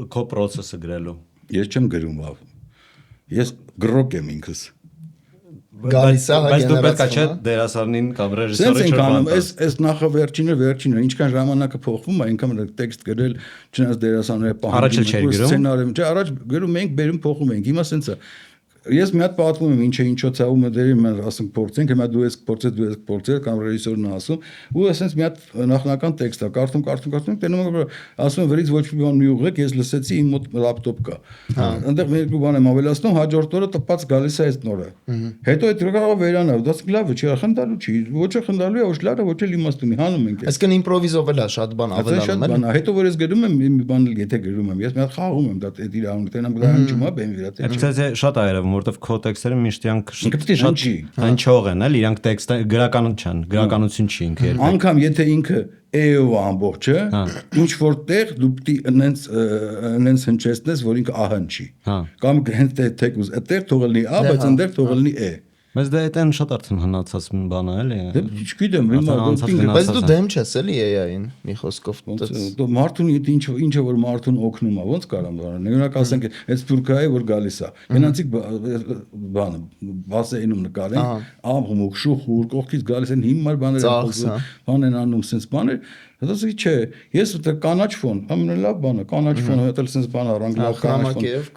քո process-ը գրելու։ Ես չեմ գրում ավ։ Ես գրոկ եմ ինքս։ Բայց դու պետք է չէ դերասանին կամ ռեժիսորի չփոխանցես։ Այս նախավերջինը, ինչքան ժամանակը փոխվում է, այնքան տեքստ գրել, չնայած դերասանները պահանջում են սցենարը, չէ, առաջ գրում ենք, բերում փոխում ենք։ Հիմա սենց է։ Ես մի հատ պատմում եմ ինչո ցավում է դերում են, ասենք փորձենք, հիմա դու ես փորձել կամ ռեժիսորն է ասում, ու ասենց մի հատ նախնական տեքստ է, կարդում, տենում եմ, ասում եմ վրից ոչ մի բան մի ուղղեք, ես լսեցի, իմ մոտ լապտոպ կա։ Այնտեղ մի երկու բան եմ ավելացնում, հաջորդ օրը տպած գալիս է այդ նորը։ Հետո այդ կարող է վերանալ, դա լավ է, չի խնդալու չի, ոչ է խնդալու է, ոչ լավ է, ոչ էլ իմաստ ունի, հանում ենք։ Այսինքն իմպրովիզով էլ է շատ բան ավելանում, էլի։ Հետո որ ես գրում եմ, մի բան էլ եթե գրում եմ, ես մի հատ խաղում եմ, դա այդ իրավունք տենամ գրանջում է, բեմ վրա։ Այսինքն շատ այրվում, որովհետև քո տեքստերը միշտ իրանք շատ հնչող են, էլի, իրանք տեքստը գրականություն չի ինքը։ Անկամ եթե ինքը էով ամբողջը, ինչ որտեղ դու պիտի այնց հնչեցնես, որ ինքը ահնչի։ Կամ հենց թեկուզ այդտեղ թողել լինի ա, բայց այնտեղ թողել լինի է։ Բայց դա այդեն շատ արդեն հնացած բան է, էլի։ Չգիտեմ, բայց դու դեմ չես էլի AI-ին, մի խոսքով։ Դու մարդուն ինչը որ մարդուն օգնում է, ոնց կարամ դառնալ։ Օրինակ ասենք, այդ սպուրկայի որ գալիս է։ Գնացիկ բանը, բասեինում նկարեն, ամղմուկ, շուխուր, կողքից գալիս են հիմար բաներ, բան են անում, sense բաներ։ Դա չէ, ես դա կանաչ ֆոն, ամենալավ բանը, կանաչ ֆոն, հետո sense բան առանք լավ կանաչ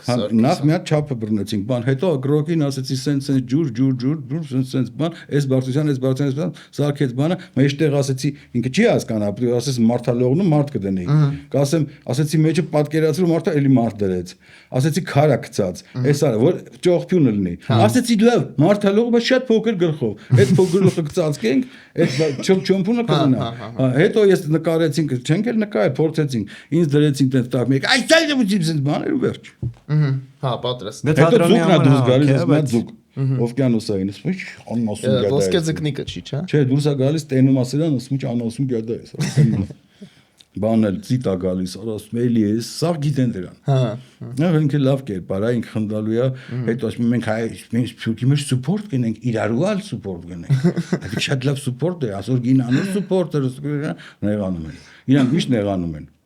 ֆոն։ Նախ մի հատ չափը բռնեցինք, բան, հետո գրոկին ասեցի sense ջուր, sense բան, այս բարձրության, սարքեց բանը, մեջտեղ ասեցի, ինքը չի հասկանա, ասես մարդալողնում մարդ կդնեի։ Կասեմ, ասեցի մեջը պատկերացրու մարդը էլի մարդ դրեց։ Ասեցի քարա գցած, այս արա, որ ճողփյունը լինի։ Ասեցի լավ, մարդալողը բայց շատ փոքր գլխով։ Այդ փոքր գլխը գծածկենք, այդ չոմփունը կգնա։ Հետո ես նկարեցինք, չենք էլ նկարել, փորձեցինք։ Ինձ դրեցին տենց տակ մեկ, այս դա դեպի բաներ ու վերջ։ Հա, պատրաստ։ Հետո ձուկն է դուրս գալիս, ես մա ձուկ։ Օվկիանոսային, ասում անասուն գադա։ Ոսկե ձկնիկը չի, չէ՞։ Չէ, դուրս է գալիս տենում ասելան, ասում անասուն գադա է։ Բանել ծիտա գալիս, ասում էլի է, սա գիտեն դրան։ Հա։ Նա ինքը լավ կերպար է, ինքը խնդալու է, հետո ասում մենք մենք շուտի մեջ սուպորտ կնենք, իրարուալ սուպորտ կնենք։ Դա շատ լավ սուպորտ է, ասոր գին անոր սուպորտը նեղանում են։ Իրանք միշտ նեղանում են։